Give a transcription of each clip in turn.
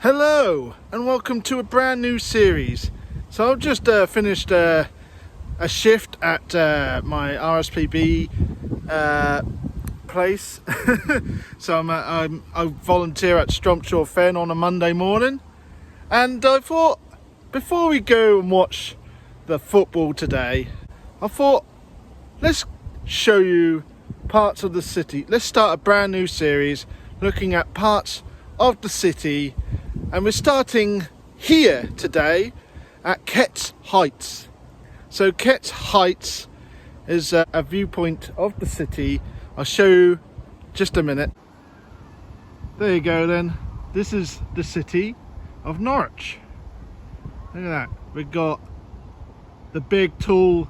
Hello and welcome to a brand new series. So I've just finished a shift at my RSPB place. So I volunteer at Strumpshaw Fen on a Monday morning, and I thought before we go and watch the football today, I thought let's show you parts of the city. Let's start a brand new series looking at parts of the city. And we're starting here today at Kett's Heights. So Kett's Heights is a viewpoint of the city. I'll show you just a minute. There you go then. This is the city of Norwich. Look at that. We've got the big tall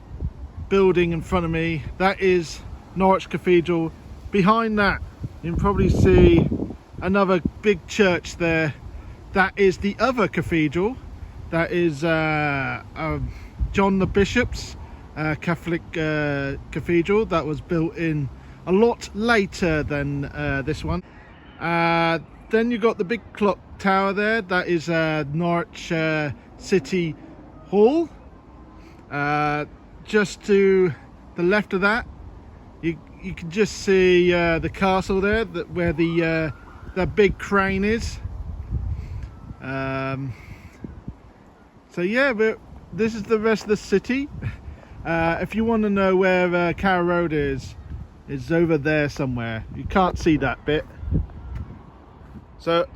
building in front of me. That is Norwich Cathedral. Behind that you can probably see another big church there. That is the other cathedral. That is John the Bishop's Catholic cathedral. That was built in a lot later than this one. Then you've got the big clock tower there. That is Norwich City Hall. Just to the left of that, you can just see the castle there, where the big crane is. So yeah, but this is the rest of the city. If you want to know where Carrow Road is, it's over there somewhere. You can't see that bit. So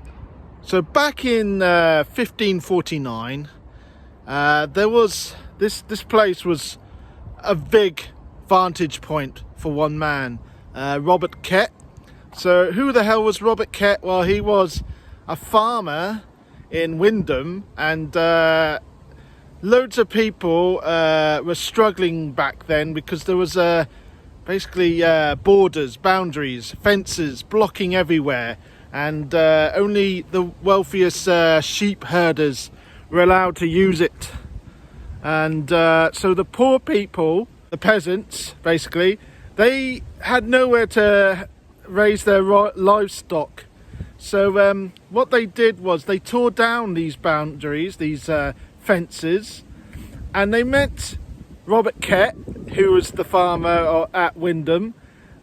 back in 1549, there was this place was a big vantage point for one man, Robert Kett. So who the hell was Robert Kett? Well, he was a farmer in Wyndham, and loads of people were struggling back then because there was basically boundaries, fences blocking everywhere, and only the wealthiest sheep herders were allowed to use it. And so the poor people, the peasants basically, they had nowhere to raise their livestock. So what they did was they tore down these boundaries, these fences, and they met Robert Kett, who was the farmer at Wyndham,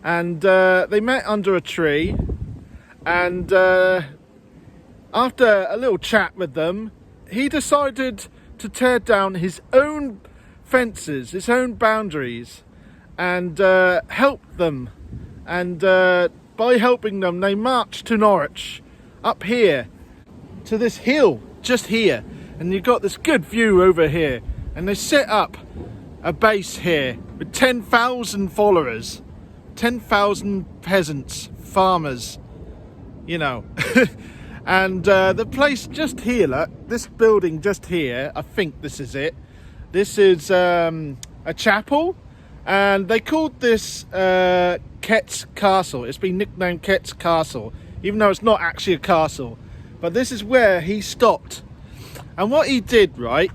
and they met under a tree. And after a little chat with them, he decided to tear down his own fences, his own boundaries, and help them. And by helping them, they marched to Norwich, up here, to this hill, just here. And you've got this good view over here. And they set up a base here with 10,000 followers, 10,000 peasants, farmers, you know. And the place just here, look, this building just here, I think this is it. This is a chapel. And they called this Kett's Castle. It's been nicknamed Kett's Castle, even though it's not actually a castle. But this is where he stopped. And what he did, right,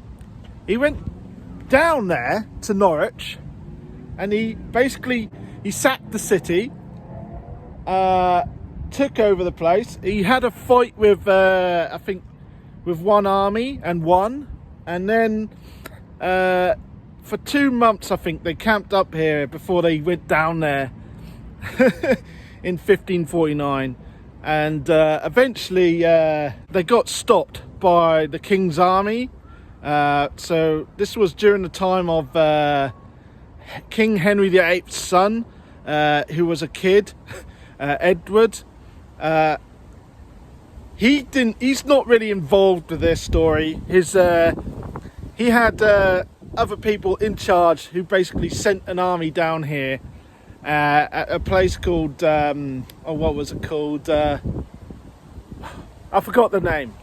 he went down there to Norwich, and he sacked the city, took over the place. He had a fight with, I think, with one army and won. And then for 2 months, I think, they camped up here before they went down there in 1549. And eventually they got stopped by the King's army. So this was during the time of King Henry VIII's son, who was a kid, Edward. He's not really involved with this story. He had other people in charge who basically sent an army down here at a place called what was it called? I forgot the name.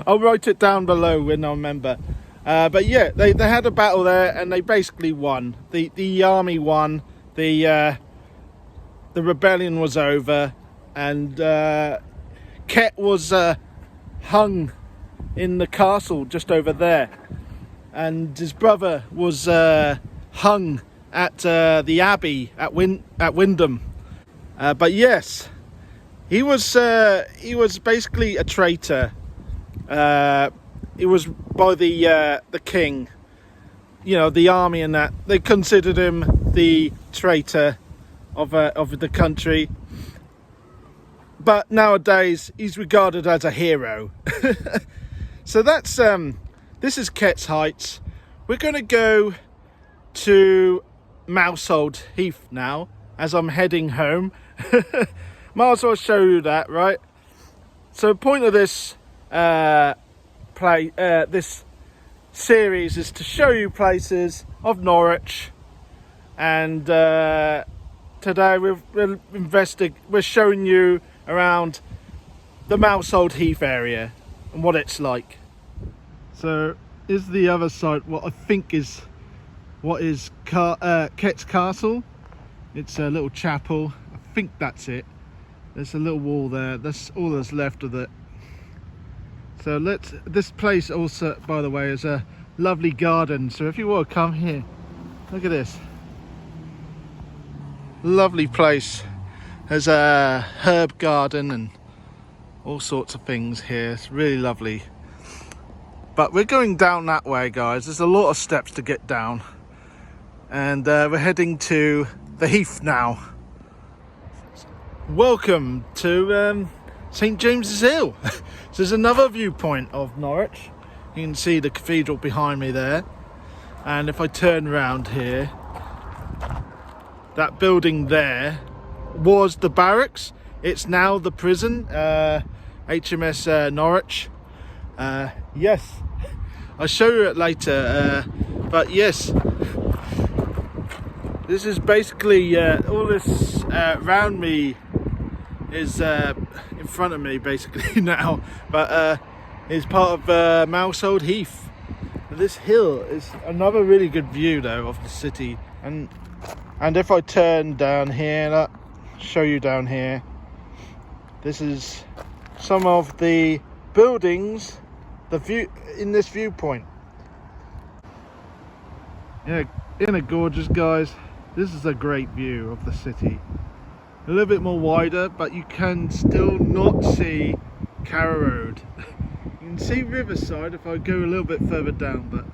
I'll write it down below when I remember. But yeah, they had a battle there, and they basically won. The army won. The rebellion was over, and Kett was hung in the castle just over there. And his brother was hung at the abbey at Wyndham. But yes, he was basically a traitor It was by the king, you know, the army, and that they considered him the traitor of the country. But nowadays he's regarded as a hero. So that's this is Kett's Heights. We're going to go to Mousehold Heath now as I'm heading home. Might as well show you that, right? So the point of this this series is to show you places of Norwich, and today we're showing you around the Mousehold Heath area and what it's like. So is the other side what I think is Kett's Castle. It's a little chapel. I think that's it. There's a little wall there. That's all that's left of it. So this place also, by the way, is a lovely garden. So if you want to come here, look at this. Lovely place. There's a herb garden and all sorts of things here. It's really lovely. But we're going down that way, guys. There's a lot of steps to get down. And we're heading to the Heath now. Welcome to St James's Hill. So there's another viewpoint of Norwich. You can see the cathedral behind me there. And if I turn around here, that building there was the barracks. It's now the prison, HMS Norwich. Yes, I'll show you it later. But yes, this is basically all this around me is in front of me basically now, but is part of Mousehold Heath. This hill is another really good view though of the city, and if I turn down here, show you down here, this is some of the buildings, the view in this viewpoint. Yeah, isn't it gorgeous, guys? This is a great view of the city. A little bit more wider, but you can still not see Carrow Road. You can see Riverside if I go a little bit further down, but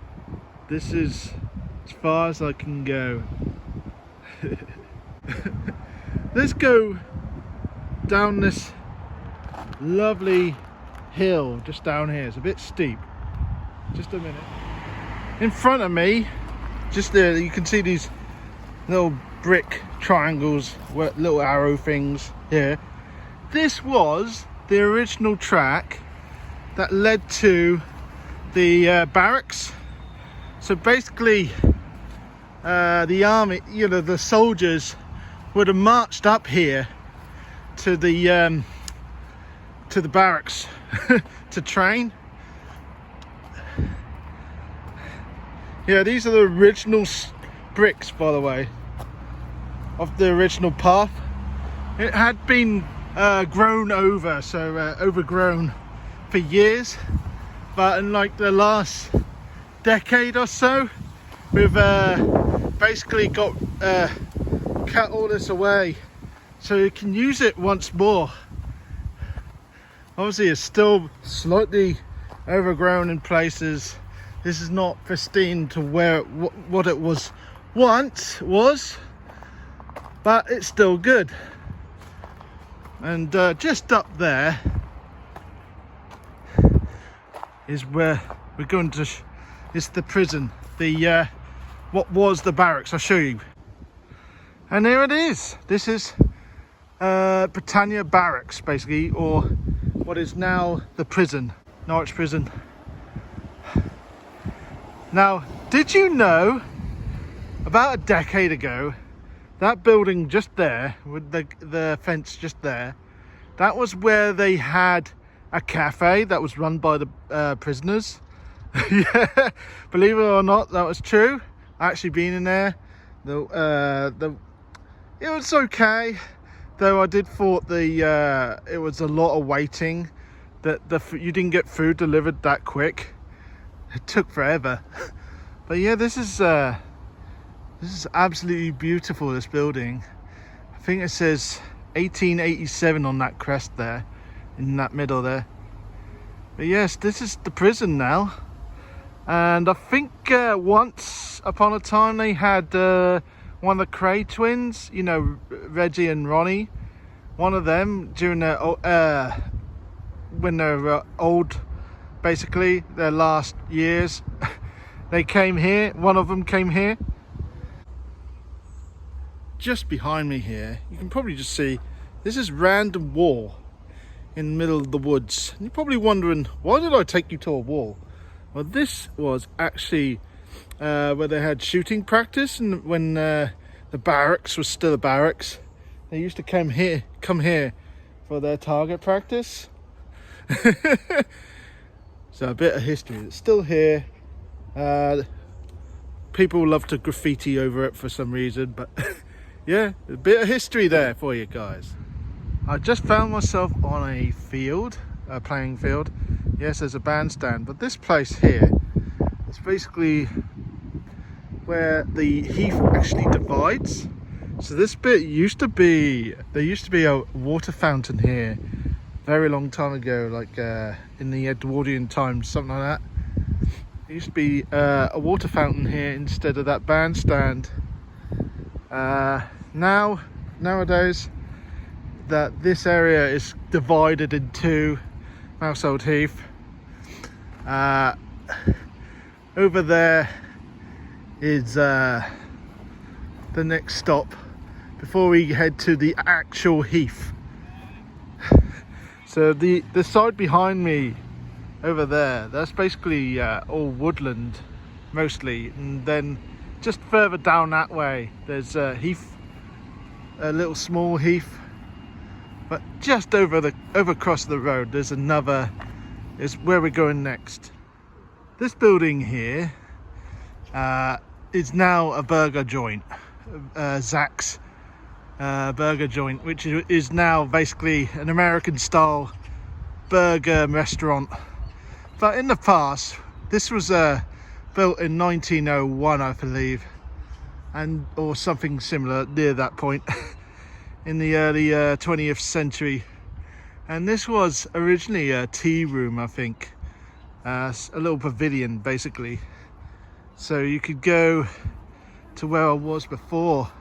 this is as far as I can go. Let's go down this lovely hill just down here. It's a bit steep. Just a minute. In front of me, just there, you can see these little brick triangles, little arrow things here. This was the original track that led to the barracks. So basically the army, you know, the soldiers would have marched up here to the barracks to train. Yeah, these are the original bricks, by the way, of the original path. It had been grown over, so overgrown for years, but in like the last decade or so, we've basically got cut all this away so you can use it once more. Obviously it's still slightly overgrown in places. This is not pristine to where what it was once was, but it's still good. And just up there is where we're going to. It's the prison, the what was the barracks. I'll show you. And here it is. This is Britannia Barracks, basically, or what is now the prison, Norwich Prison. Now, did you know, about a decade ago, that building just there, with the fence just there, that was where they had a cafe that was run by the prisoners. Yeah, believe it or not, that was true. I actually been in there. It was okay, though I did thought it was a lot of waiting, that you didn't get food delivered that quick. It took forever. But yeah, this is absolutely beautiful, this building. I think it says 1887 on that crest there, in that middle there. But yes, this is the prison now. And I think once upon a time they had one of the Cray twins, you know, Reggie and Ronnie. One of them during their when they were old, basically their last years, they came here. One of them came here. Just behind me here, you can probably just see this is random wall in the middle of the woods. And you're probably wondering, why did I take you to a wall? Well, this was actually where they had shooting practice, and when the barracks was still a barracks, they used to come here for their target practice. So a bit of history. It's still here. People love to graffiti over it for some reason, but yeah, a bit of history there for you guys. I just found myself on a field, a playing field. Yes, there's a bandstand, but this place here is basically where the heath actually divides. So this bit used to be, there used to be a water fountain here very long time ago, like in the Edwardian times, something like that. There used to be a water fountain here instead of that bandstand. Nowadays, that this area is divided into Mousehold Heath. Over there is the next stop before we head to the actual heath. So the side behind me over there, that's basically all woodland mostly, and then just further down that way there's a heath, a little small heath. But just over across the road there's another, is where we're going next. This building here is now a burger joint, Zach's burger joint, which is now basically an American style burger restaurant. But in the past, this was built in 1901, I believe, and or something similar near that point. In the early 20th century, and this was originally a tea room, I think, a little pavilion basically, so you could go to where I was before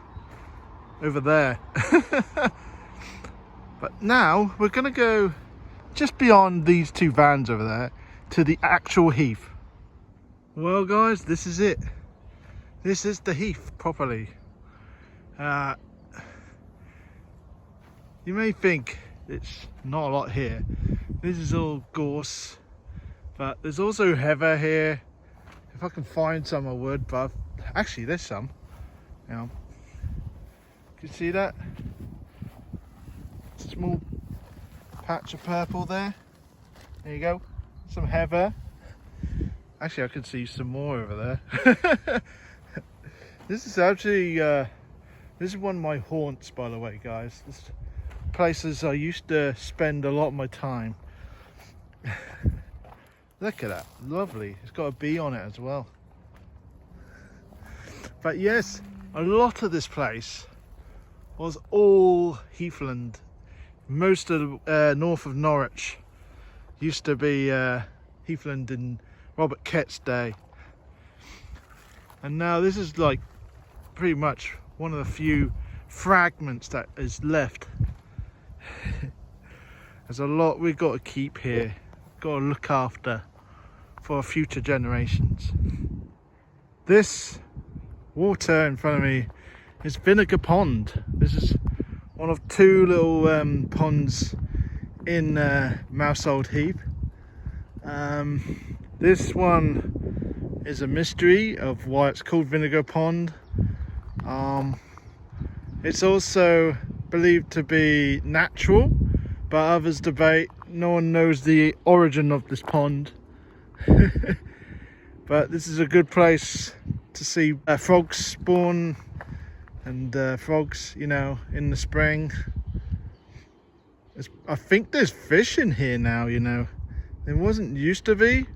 over there. But now we're gonna go just beyond these two vans over there to the actual heath. Well guys, this is it. This is the heath properly. You may think it's not a lot here. This is all gorse, but there's also heather here. If I can find some I would, but actually there's some. You know, can you see that? Small patch of purple there. There you go, some heather. Actually I can see some more over there. This is actually, this is one of my haunts, by the way guys. This places I used to spend a lot of my time. Look at that, lovely. It's got a bee on it as well. But yes, a lot of this place was all heathland. Most of north of Norwich used to be heathland in Robert Kett's day, and now this is like pretty much one of the few fragments that is left. There's a lot we've got to keep here, got to look after for future generations. This water in front of me is Vinegar Pond. This is one of two little ponds in Mousehold Heath. This one is a mystery of why it's called Vinegar Pond. It's also believed to be natural, but others debate. No one knows the origin of this pond. But this is a good place to see frogs spawn, and frogs, you know, in the spring. I think there's fish in here now, you know. There wasn't used to be.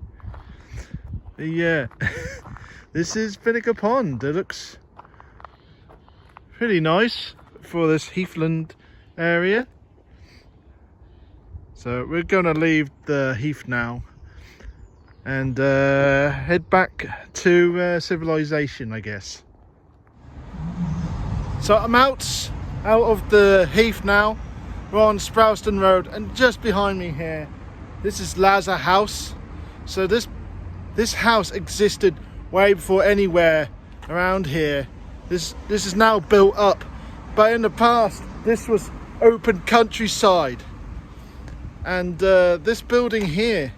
But yeah, this is Vinegar Pond. It looks pretty nice for this heathland area. So we're going to leave the heath now and head back to civilization, I guess. So I'm out of the heath now. We're on Sprowston Road, and just behind me here, this is Lazar House. So this house existed way before anywhere around here. This is now built up, but in the past this was open countryside. And this building here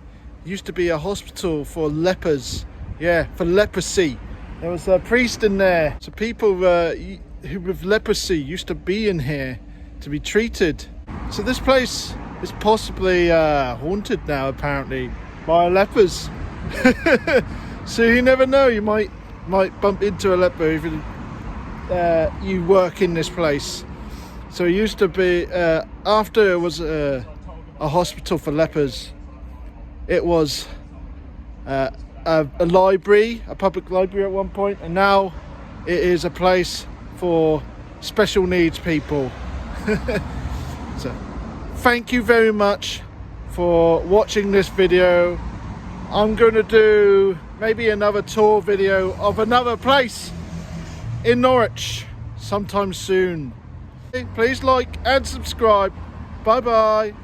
used to be a hospital for lepers. Yeah, for leprosy. There was a priest in there, so people who with leprosy used to be in here to be treated. So this place is possibly haunted now, apparently, by lepers. So you never know, you might bump into a leper if you work in this place. So it used to be, after it was a hospital for lepers, it was a library, a public library at one point, and now it is a place for special needs people. So thank you very much for watching this video. I'm going to do maybe another tour video of another place in Norwich sometime soon. Please like and subscribe. Bye bye.